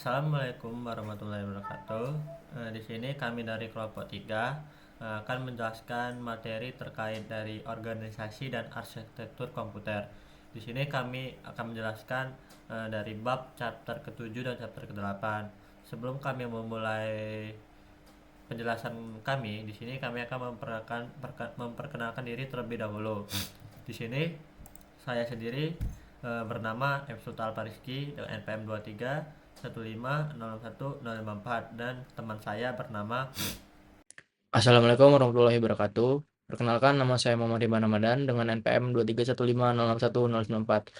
Assalamualaikum warahmatullahi wabarakatuh. Di sini kami dari kelompok 3 akan menjelaskan materi terkait dari organisasi dan arsitektur komputer. Di sini kami akan menjelaskan dari bab chapter ke-7 dan chapter ke-8. Sebelum kami memulai penjelasan kami, di sini kami akan memperkenalkan diri terlebih dahulu. Di sini saya sendiri bernama M. Sultan Alpariski dengan NPM 2315010054 dan teman saya bernama Assalamualaikum warahmatullahi wabarakatuh. Perkenalkan, nama saya Muhammad Iman Ramadan dengan NPM 2315061094.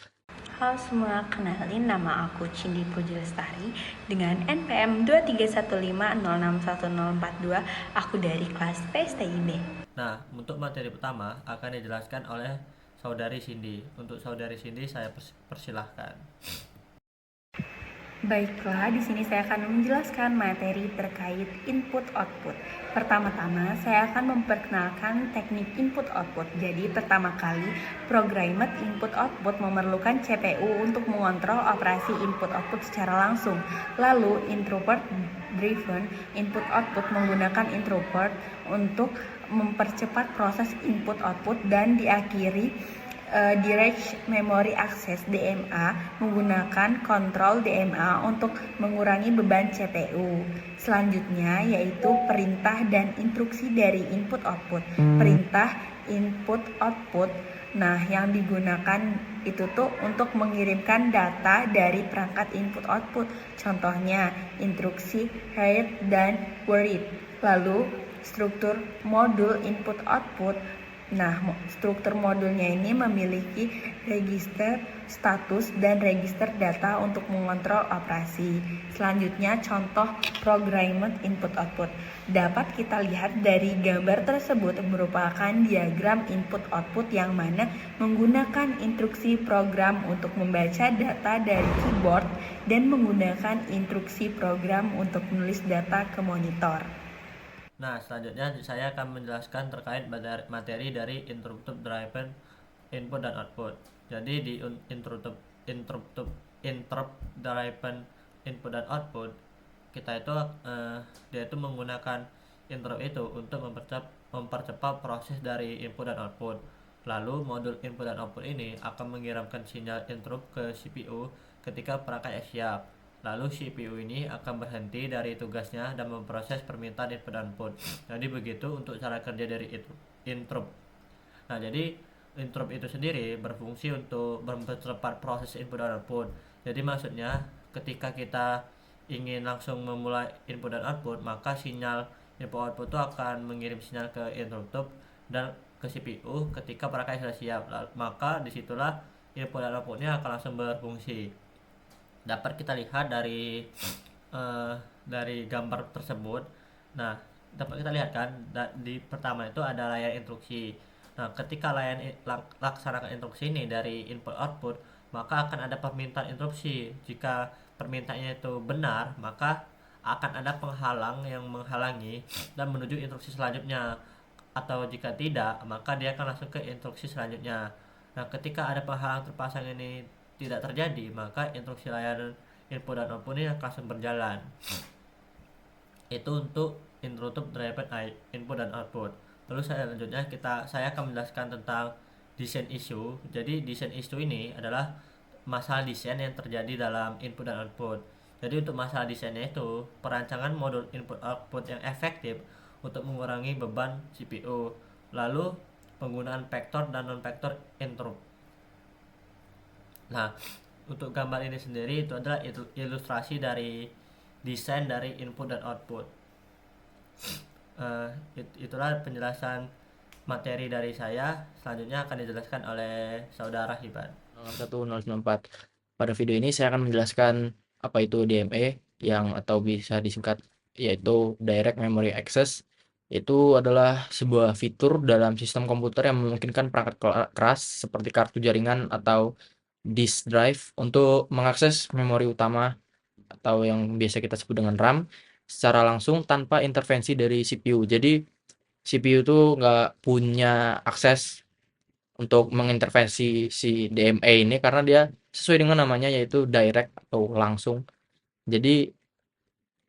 Halo semua, kenalin nama aku Cindy Puji Lestari dengan NPM 2315061042. Aku dari kelas PSTIB. Nah, untuk materi pertama akan dijelaskan oleh saudari Cindy. Untuk saudari Cindy saya persilahkan. Baiklah, di sini saya akan menjelaskan materi terkait input-output. Pertama-tama, saya akan memperkenalkan teknik input-output. Jadi, pertama kali, programmed input-output memerlukan CPU untuk mengontrol operasi input-output secara langsung. Lalu, interrupt-driven input-output menggunakan interrupt untuk mempercepat proses input-output dan diakhiri Direct Memory Access (DMA) menggunakan kontrol DMA untuk mengurangi beban CPU. Selanjutnya yaitu perintah dan instruksi dari input-output. Perintah input-output, nah yang digunakan itu tuh untuk mengirimkan data dari perangkat input-output. Contohnya instruksi read dan write. Lalu struktur modul input-output. Nah, struktur modulnya ini memiliki register status dan register data untuk mengontrol operasi. Selanjutnya, contoh programmed input-output. Dapat kita lihat dari gambar tersebut merupakan diagram input-output yang mana menggunakan instruksi program untuk membaca data dari keyboard dan menggunakan instruksi program untuk menulis data ke monitor. Nah, selanjutnya saya akan menjelaskan terkait materi dari interrupted driven input dan output. Jadi di interrupt driven input dan output, kita itu dia itu menggunakan interrupt itu untuk mempercepat proses dari input dan output. Lalu modul input dan output ini akan mengirimkan sinyal interrupt ke CPU ketika perangkat siap. Lalu CPU ini akan berhenti dari tugasnya dan memproses permintaan input dan output. Jadi begitu untuk cara kerja dari interrupt. Nah, jadi interrupt itu sendiri berfungsi untuk mempercepat proses input dan output. Jadi maksudnya ketika kita ingin langsung memulai input dan output, maka sinyal input output itu akan mengirim sinyal ke interrupt dan ke CPU ketika perangkat sudah siap. Maka disitulah input dan outputnya akan langsung berfungsi. Dapat kita lihat dari gambar tersebut. Nah, dapat kita lihat kan di pertama itu ada layar instruksi. Nah, ketika laksanakan instruksi ini dari input output, maka akan ada permintaan interupsi. Jika permintaannya itu benar, maka akan ada penghalang yang menghalangi dan menuju instruksi selanjutnya. Atau jika tidak, maka dia akan langsung ke instruksi selanjutnya. Nah, ketika ada penghalang terpasang ini tidak terjadi, maka instruksi layanan input dan output ini akan langsung berjalan. Itu untuk interrupt driven input dan output. Lalu selanjutnya saya akan menjelaskan tentang design issue. Jadi design issue ini adalah masalah desain yang terjadi dalam input dan output. Jadi untuk masalah desainnya itu perancangan modul input output yang efektif untuk mengurangi beban CPU. Lalu penggunaan vektor dan non vektor interrupt. Nah, untuk gambar ini sendiri itu adalah ilustrasi dari desain dari input dan output. Itulah penjelasan materi dari saya. Selanjutnya akan dijelaskan oleh saudara Hiban. 01094. Pada video ini saya akan menjelaskan apa itu DMA yang atau bisa disingkat yaitu Direct Memory Access. Itu adalah sebuah fitur dalam sistem komputer yang memungkinkan perangkat keras seperti kartu jaringan atau disk drive untuk mengakses memori utama atau yang biasa kita sebut dengan RAM secara langsung tanpa intervensi dari CPU. Jadi CPU itu nggak punya akses untuk mengintervensi si DMA ini karena dia sesuai dengan namanya yaitu direct atau langsung. Jadi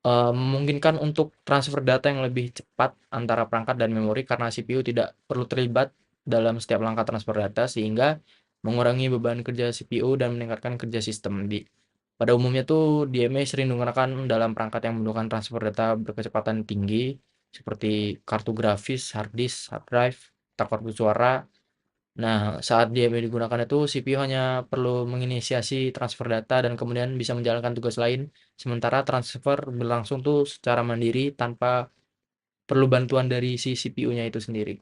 memungkinkan untuk transfer data yang lebih cepat antara perangkat dan memori karena CPU tidak perlu terlibat dalam setiap langkah transfer data, sehingga mengurangi beban kerja CPU dan meningkatkan kerja sistem. Pada umumnya tuh DMA sering digunakan dalam perangkat yang membutuhkan transfer data berkecepatan tinggi seperti kartu grafis, hard disk, hard drive, atau kartu suara. Nah, saat DMA digunakan itu CPU hanya perlu menginisiasi transfer data dan kemudian bisa menjalankan tugas lain, sementara transfer berlangsung tuh secara mandiri tanpa perlu bantuan dari si CPU-nya itu sendiri.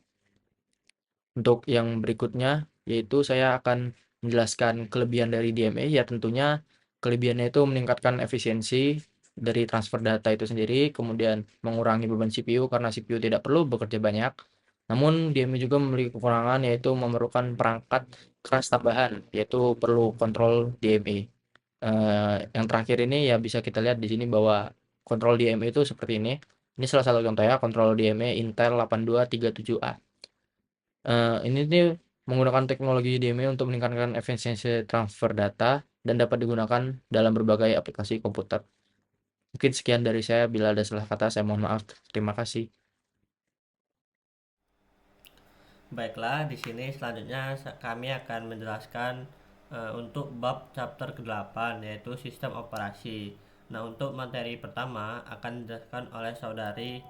Untuk yang berikutnya, yaitu saya akan menjelaskan kelebihan dari DMA. Ya tentunya kelebihannya itu meningkatkan efisiensi dari transfer data itu sendiri, kemudian mengurangi beban CPU karena CPU tidak perlu bekerja banyak. Namun DMA juga memiliki kekurangan, yaitu memerlukan perangkat keras tambahan, yaitu perlu kontrol DMA. Yang terakhir ini ya bisa kita lihat di sini bahwa kontrol DMA itu seperti ini. Ini salah satu contoh ya, kontrol DMA Intel 8237A. Ini nih menggunakan teknologi DMA untuk meningkatkan efisiensi transfer data dan dapat digunakan dalam berbagai aplikasi komputer. Mungkin sekian dari saya, bila ada salah kata saya mohon maaf. Terima kasih. Baiklah, di sini selanjutnya kami akan menjelaskan untuk bab chapter ke-8, yaitu sistem operasi. Nah, untuk materi pertama akan dijelaskan oleh saudari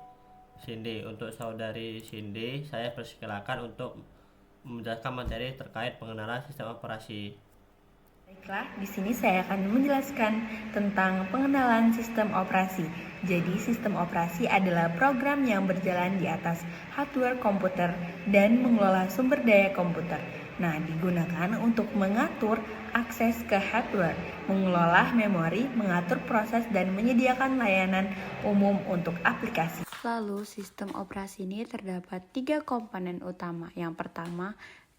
Cindy. Untuk saudari Cindy, saya persilakan untuk menjelaskan materi terkait pengenalan sistem operasi. Baiklah, di sini saya akan menjelaskan tentang pengenalan sistem operasi. Jadi, sistem operasi adalah program yang berjalan di atas hardware komputer dan mengelola sumber daya komputer. Nah, digunakan untuk mengatur akses ke hardware, mengelola memori, mengatur proses, dan menyediakan layanan umum untuk aplikasi. Lalu, sistem operasi ini terdapat 3 komponen utama. Yang pertama,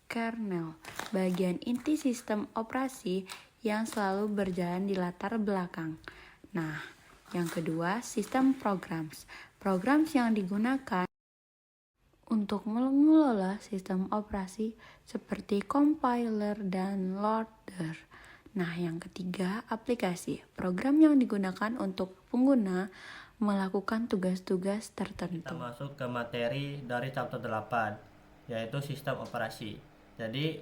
kernel, bagian inti sistem operasi yang selalu berjalan di latar belakang. Nah, yang kedua, sistem programs. Programs yang digunakan untuk mengelola sistem operasi seperti compiler dan loader. Nah, yang ketiga, aplikasi. Program yang digunakan untuk pengguna melakukan tugas-tugas tertentu. Kita masuk ke materi dari chapter 8, yaitu sistem operasi. Jadi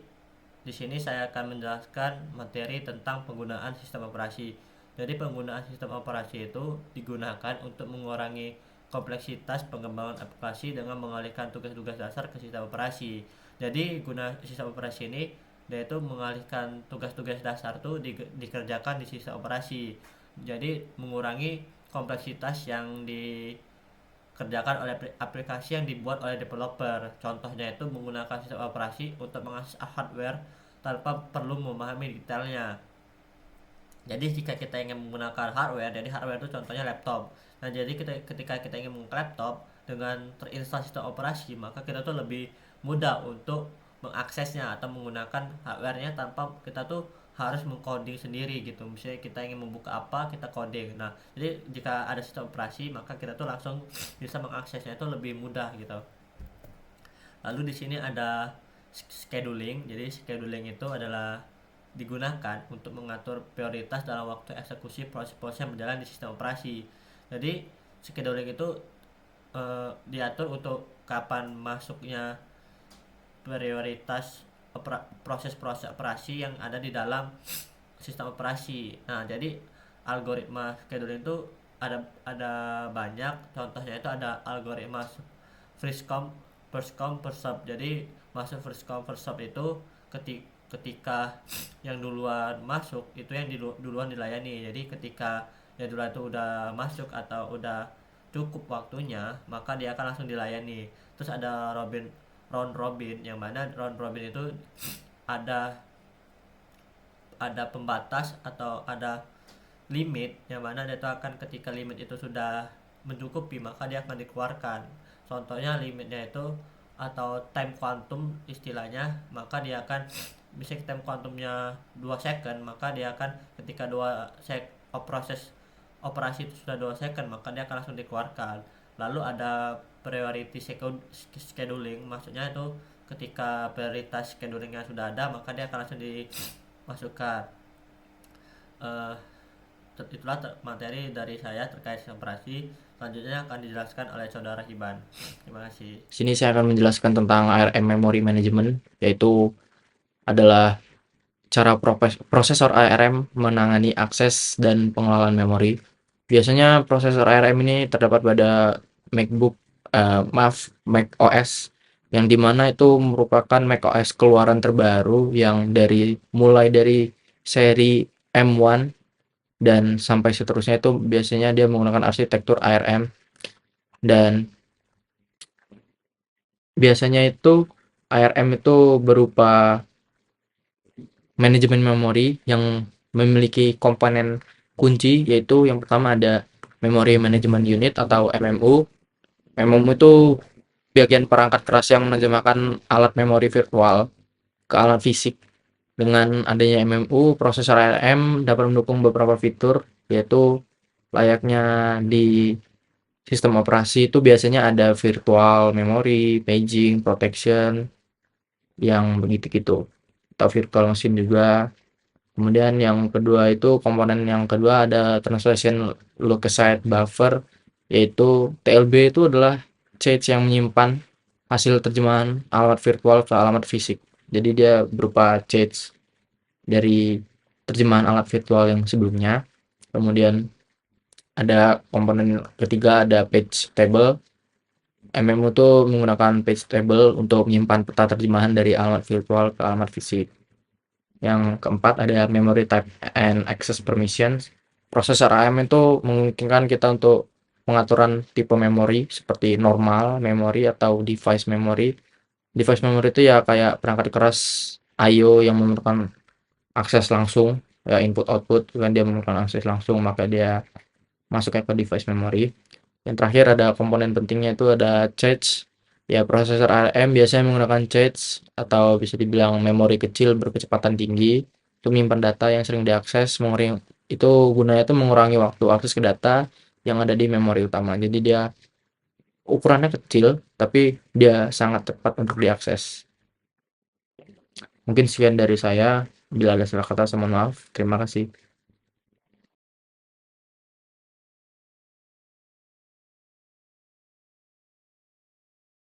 di sini saya akan menjelaskan materi tentang penggunaan sistem operasi. Jadi penggunaan sistem operasi itu digunakan untuk mengurangi kompleksitas pengembangan aplikasi dengan mengalihkan tugas-tugas dasar ke sistem operasi. Jadi guna sistem operasi ini yaitu mengalihkan tugas-tugas dasar itu dikerjakan di sistem operasi. Jadi mengurangi kompleksitas yang kerjakan oleh aplikasi yang dibuat oleh developer. Contohnya itu menggunakan sistem operasi untuk mengakses hardware tanpa perlu memahami detailnya. Jadi jika kita ingin menggunakan hardware, jadi hardware itu contohnya laptop. Nah, jadi ketika kita ingin menggunakan laptop dengan terinstall sistem operasi, maka kita tuh lebih mudah untuk mengaksesnya atau menggunakan hardware-nya tanpa kita tuh harus mengcoding sendiri gitu. Misalnya kita ingin membuka apa, kita coding. Nah, jadi jika ada sistem operasi, maka kita tuh langsung bisa mengaksesnya itu lebih mudah gitu. Lalu di sini ada scheduling. Jadi scheduling itu adalah digunakan untuk mengatur prioritas dalam waktu eksekusi proses-proses yang berjalan di sistem operasi. Jadi scheduling itu diatur untuk kapan masuknya prioritas proses-proses operasi yang ada di dalam sistem operasi. Nah, jadi algoritma scheduling itu ada banyak. Contohnya itu ada algoritma first come first serve. Jadi masuk first come first serve itu ketika yang duluan masuk itu yang duluan dilayani. Jadi ketika yang duluan itu udah masuk atau udah cukup waktunya, maka dia akan langsung dilayani. Terus ada round robin, yang mana round robin itu ada pembatas atau ada limit, yang mana dia itu akan ketika limit itu sudah mencukupi maka dia akan dikeluarkan. Contohnya limitnya itu atau time quantum istilahnya, maka dia akan bisa time quantumnya 2 second, maka dia akan ketika proses operasi itu sudah 2 second, maka dia akan langsung dikeluarkan. Lalu ada priority scheduling, maksudnya itu ketika prioritas schedulingnya sudah ada, maka dia akan langsung dimasukkan. itulah materi dari saya terkait separasi. Selanjutnya akan dijelaskan oleh saudara Hiban. Terima kasih. Sini saya akan menjelaskan tentang ARM Memory Management, yaitu adalah cara prosesor ARM menangani akses dan pengelolaan memori. Biasanya prosesor ARM ini terdapat pada MacBook, Mac OS, yang dimana itu merupakan Mac OS keluaran terbaru yang mulai dari seri M1 dan sampai seterusnya itu biasanya dia menggunakan arsitektur ARM, dan biasanya itu ARM itu berupa manajemen memori yang memiliki komponen kunci, yaitu yang pertama ada Memory Management Unit atau MMU. MMU itu bagian perangkat keras yang menerjemahkan alat memori virtual ke alat fisik. Dengan adanya MMU, prosesor ARM dapat mendukung beberapa fitur, yaitu layaknya di sistem operasi itu biasanya ada virtual memory, paging, protection, yang begitu gitu, atau virtual machine juga. Kemudian yang kedua itu komponen yang kedua ada translation lockaside buffer, yaitu TLB itu adalah cache yang menyimpan hasil terjemahan alamat virtual ke alamat fisik. Jadi dia berupa cache dari terjemahan alat virtual yang sebelumnya. Kemudian ada komponen ketiga ada page table. MMU itu menggunakan page table untuk menyimpan peta terjemahan dari alamat virtual ke alamat fisik. Yang keempat ada memory type and access permissions. Prosesor ARM itu memungkinkan kita untuk pengaturan tipe memori seperti normal memory atau device memory. Device memory itu ya kayak perangkat keras I/O yang memerlukan akses langsung, ya input output kan dia memerlukan akses langsung, maka dia masuknya ke device memory. Yang terakhir ada komponen pentingnya itu ada cache. Ya, prosesor ARM biasanya menggunakan cache atau bisa dibilang memori kecil berkecepatan tinggi untuk menyimpan data yang sering diakses. Itu gunanya itu mengurangi waktu akses ke data yang ada di memori utama. Jadi dia ukurannya kecil, tapi dia sangat cepat untuk diakses. Mungkin sekian dari saya. Bila ada salah kata, saya mohon maaf. Terima kasih.